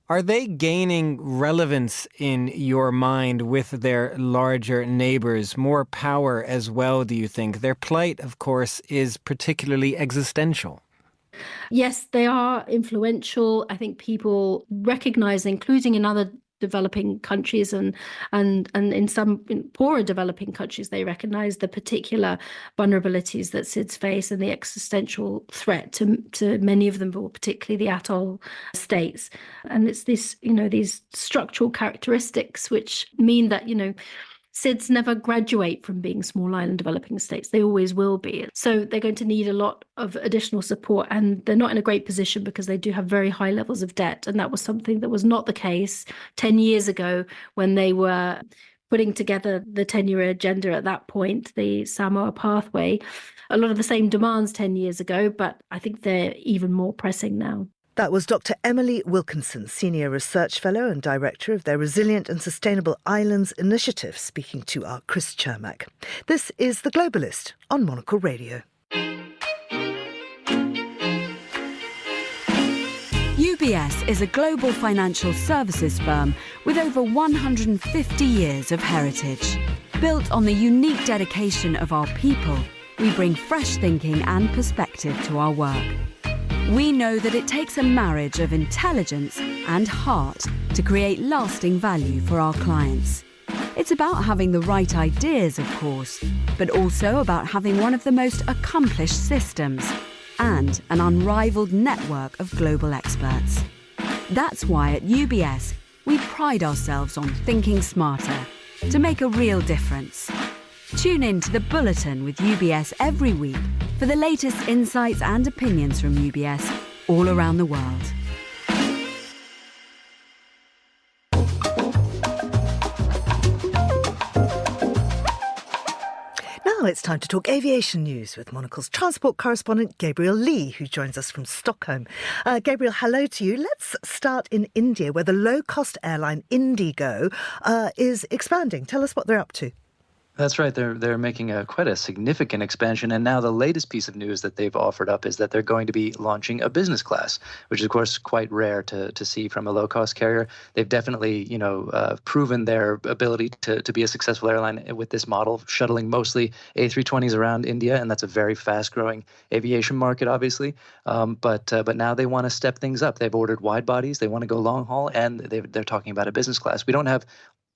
Are they gaining relevance in your mind with their larger neighbors, more power as well, do you think? Their plight, of course, is particularly existential. Yes, they are influential. I think people recognize, including in other developing countries and in some poorer developing countries, they recognize the particular vulnerabilities that SIDS face and the existential threat to many of them, but particularly the atoll states. And it's these structural characteristics which mean that, SIDS never graduate from being small island developing states. They always will be. So they're going to need a lot of additional support, and they're not in a great position because they do have very high levels of debt. And that was something that was not the case 10 years ago when they were putting together the 10-year agenda at that point, the Samoa pathway. A lot of the same demands 10 years ago, but I think they're even more pressing now. That was Dr. Emily Wilkinson, Senior Research Fellow and Director of their Resilient and Sustainable Islands Initiative, speaking to our Chris Chermack. This is The Globalist on Monocle Radio. UBS is a global financial services firm with over 150 years of heritage. Built on the unique dedication of our people, we bring fresh thinking and perspective to our work. We know that it takes a marriage of intelligence and heart to create lasting value for our clients. It's about having the right ideas, of course, but also about having one of the most accomplished systems and an unrivaled network of global experts. That's why at UBS, we pride ourselves on thinking smarter to make a real difference. Tune in to The Bulletin with UBS every week for the latest insights and opinions from UBS all around the world. Now it's time to talk aviation news with Monocle's transport correspondent Gabriel Leigh, who joins us from Stockholm. Gabriel, hello to you. Let's start in India, where the low-cost airline Indigo is expanding. Tell us what they're up to. That's right. They're making quite a significant expansion. And now the latest piece of news that they've offered up is that they're going to be launching a business class, which is, of course, quite rare to see from a low-cost carrier. They've definitely, proven their ability to be a successful airline with this model, shuttling mostly A320s around India. And that's a very fast-growing aviation market, obviously. But now they want to step things up. They've ordered wide bodies. They want to go long haul. And they're talking about a business class. We don't have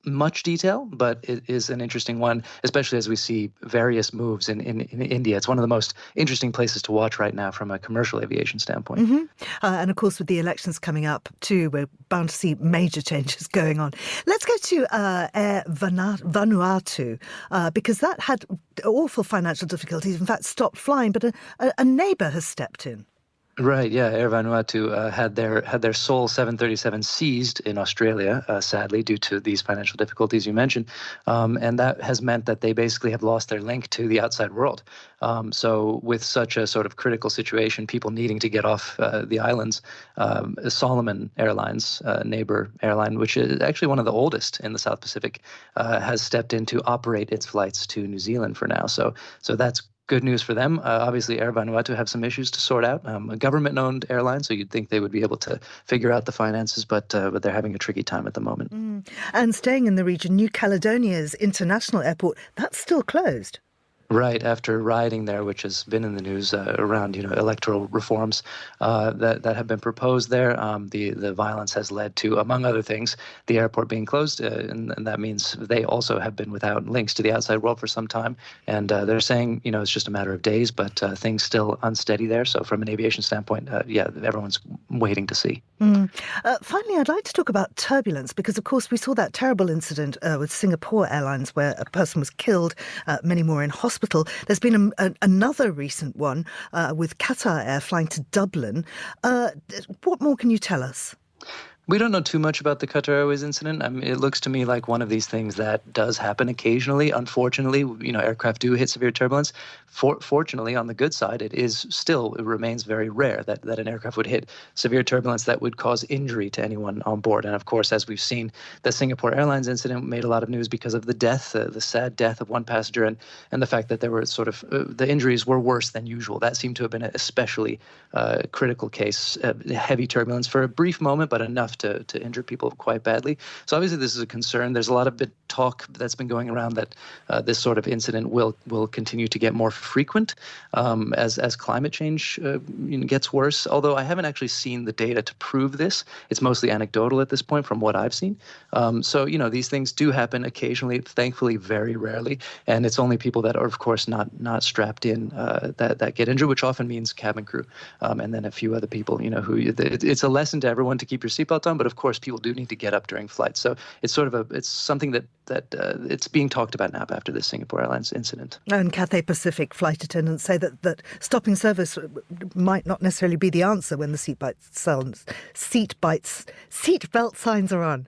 much detail, but it is an interesting one, especially as we see various moves in India. It's one of the most interesting places to watch right now from a commercial aviation standpoint. Mm-hmm. And of course, with the elections coming up too, we're bound to see major changes going on. Let's go to Air Vanuatu, because that had awful financial difficulties, in fact stopped flying, but a neighbour has stepped in. Right, yeah. Air Vanuatu had their Seoul 737 seized in Australia, sadly, due to these financial difficulties you mentioned. And that has meant that they basically have lost their link to the outside world. So with such a sort of critical situation, people needing to get off the islands, Solomon Airlines, neighbor airline, which is actually one of the oldest in the South Pacific, has stepped in to operate its flights to New Zealand for now. So that's good news for them. Obviously, Air Vanuatu have some issues to sort out. A government-owned airline, so you'd think they would be able to figure out the finances, but they're having a tricky time at the moment. And staying in the region, New Caledonia's international airport, that's still closed. Right, after rioting there, which has been in the news around electoral reforms that have been proposed there, the violence has led to, among other things, the airport being closed, and that means they also have been without links to the outside world for some time. And they're saying it's just a matter of days, but things still unsteady there. So from an aviation standpoint, everyone's waiting to see. Finally, I'd like to talk about turbulence, because of course we saw that terrible incident with Singapore Airlines where a person was killed, many more in hospital. There's been another recent one with Qatar Air flying to Dublin. What more can you tell us? We don't know too much about the Qatar Airways incident. I mean, it looks to me like one of these things that does happen occasionally. Unfortunately, aircraft do hit severe turbulence. Fortunately, on the good side, it remains very rare that an aircraft would hit severe turbulence that would cause injury to anyone on board. And of course, as we've seen, the Singapore Airlines incident made a lot of news because of the death, the sad death of one passenger, and the fact that there were sort of the injuries were worse than usual. That seemed to have been an especially critical case, heavy turbulence for a brief moment, but enough to injure people quite badly. So obviously this is a concern. There's a lot of talk that's been going around that this sort of incident will continue to get more frequent as climate change gets worse. Although I haven't actually seen the data to prove this. It's mostly anecdotal at this point from what I've seen. So these things do happen occasionally, thankfully very rarely. And it's only people that are, of course, not strapped in that get injured, which often means cabin crew. And then a few other people, who it's a lesson to everyone to keep your seatbelt on. But of course, people do need to get up during flights. So it's sort of it's something that it's being talked about now after the Singapore Airlines incident. And Cathay Pacific flight attendants say that stopping service might not necessarily be the answer when the seatbelt signs are on.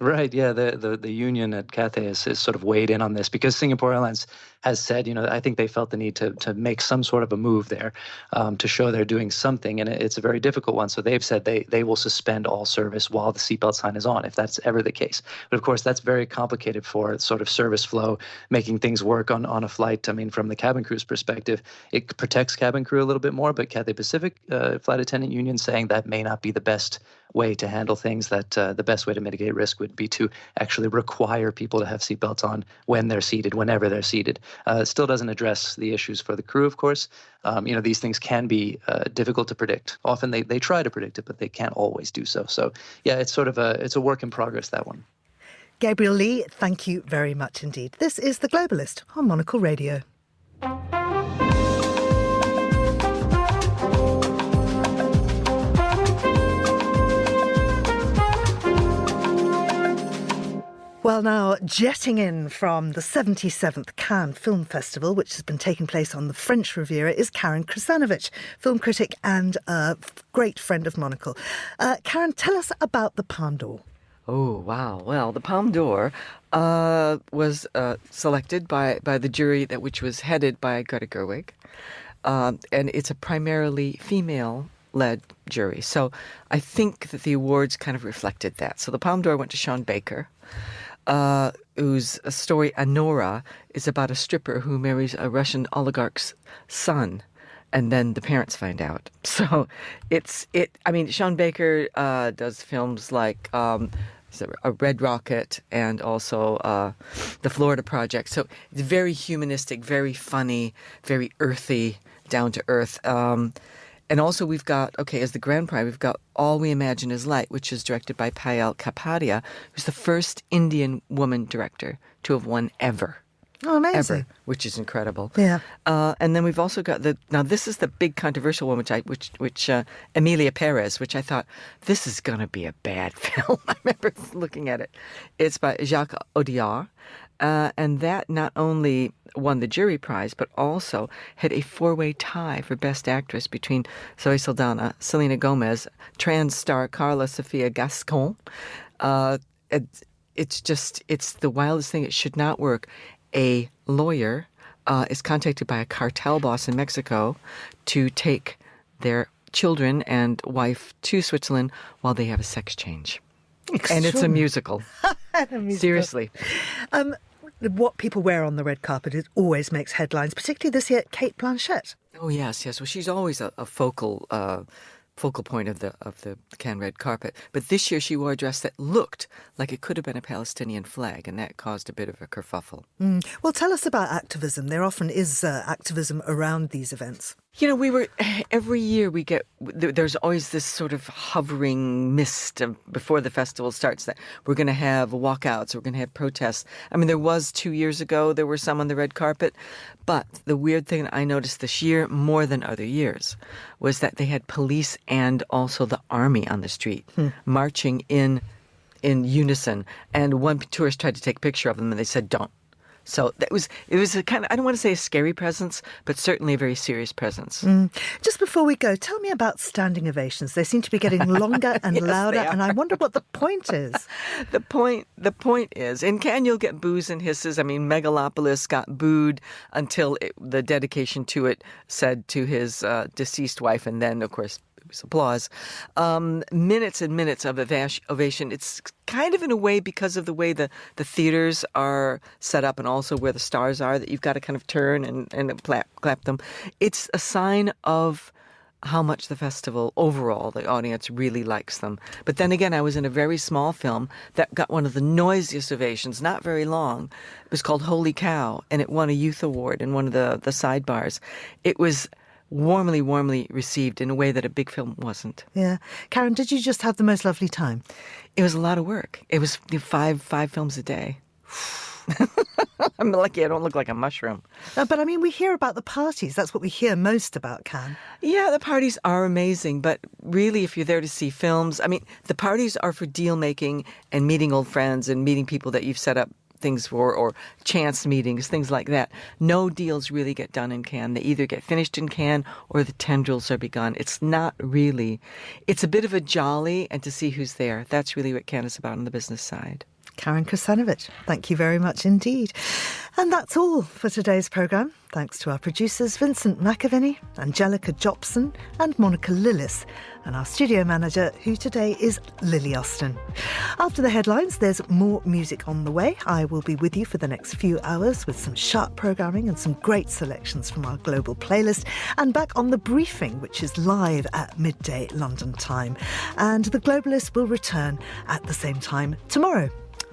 Right, yeah. The union at Cathay has sort of weighed in on this because Singapore Airlines has said, I think they felt the need to make some sort of a move there to show they're doing something. And it's a very difficult one. So they've said they will suspend all service while the seatbelt sign is on, if that's ever the case. But of course, that's very complicated for sort of service flow, making things work on a flight. I mean, from the cabin crew's perspective, it protects cabin crew a little bit more, but Cathay Pacific Flight Attendant Union saying that may not be the best way to handle things, that the best way to mitigate risk would be to actually require people to have seatbelts on when they're seated, whenever they're seated. It still doesn't address the issues for the crew, of course. These things can be difficult to predict. Often they try to predict it, but they can't always do so. So, yeah, it's sort of it's a work in progress, that one. Gabriel Leigh, thank you very much indeed. This is The Globalist on Monocle Radio. Well, now, jetting in from the 77th Cannes Film Festival, which has been taking place on the French Riviera, is Karen Krasanovic, film critic and a great friend of Monocle. Karen, tell us about the Palme d'Or. Oh, wow. Well, the Palme d'Or was selected by the jury which was headed by Greta Gerwig. And it's a primarily female-led jury. So I think that the awards kind of reflected that. So the Palme d'Or went to Sean Baker, whose story, Anora, is about a stripper who marries a Russian oligarch's son. And then the parents find out. So Sean Baker does films like A Red Rocket and also The Florida Project. So it's very humanistic, very funny, very earthy, down to earth. And also we've got, as the grand prize, we've got All We Imagine Is Light, which is directed by Payal Kapadia, who's the first Indian woman director to have won ever. Oh, amazing. Ever, which is incredible. Yeah. And then we've also got now this is the big controversial one, which Emilia Perez, which I thought, this is going to be a bad film. I remember looking at it. It's by Jacques Audiard. And that not only won the jury prize, but also had a four-way tie for Best Actress between Zoe Saldana, Selena Gomez, trans star Carla Sofia Gascon. It's the wildest thing. It should not work. A lawyer is contacted by a cartel boss in Mexico to take their children and wife to Switzerland while they have a sex change. And it's a musical. Seriously. What people wear on the red carpet, it always makes headlines, particularly this year, Cate Blanchett. Oh, yes. Well, she's always a focal point of the Cannes red carpet. But this year she wore a dress that looked like it could have been a Palestinian flag, and that caused a bit of a kerfuffle. Well, tell us about activism. There often is activism around these events. Every year there's always this sort of hovering mist before the festival starts that we're going to have walkouts, we're going to have protests. I mean, there was 2 years ago, there were some on the red carpet. But the weird thing I noticed this year, more than other years, was that they had police and also the army on the street marching in unison. And one tourist tried to take a picture of them and they said, don't. So it was a kind of, I don't want to say a scary presence, but certainly a very serious presence. Just before we go, tell me about standing ovations. They seem to be getting longer and louder, and I wonder what the point is. The point is, in Cannes you'll get boos and hisses. I mean, Megalopolis got booed until the dedication to it said to his deceased wife, and then, of course, it was applause. Minutes and minutes of ovation. It's kind of in a way because of the way the theaters are set up and also where the stars are that you've got to kind of turn and clap them. It's a sign of how much the festival overall, the audience really likes them. But then again, I was in a very small film that got one of the noisiest ovations, not very long. It was called Holy Cow, and it won a youth award in one of the sidebars. It was warmly received in a way that a big film wasn't. Yeah. Karen, did you just have the most lovely time? It was a lot of work. It was five films a day. I'm lucky I don't look like a mushroom. No, but I mean, we hear about the parties. That's what we hear most about Cannes. Yeah, the parties are amazing. But really, if you're there to see films, I mean, the parties are for deal making and meeting old friends and meeting people that you've set up things for, or chance meetings, things like that. No deals really get done in Cannes. They either get finished in Cannes or the tendrils are begun. It's not really. It's a bit of a jolly and to see who's there. That's really what Cannes is about on the business side. Karen Krasanovic, thank you very much indeed. And that's all for today's programme. Thanks to our producers Vincent McAviney, Angelica Jobson and Monica Lillis, and our studio manager, who today is Lily Austin. After the headlines, there's more music on the way. I will be with you for the next few hours with some sharp programming and some great selections from our global playlist, and back on The Briefing, which is live at midday London time. And The Globalist will return at the same time tomorrow.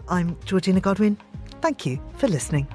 I'm Georgina Godwin. Thank you for listening.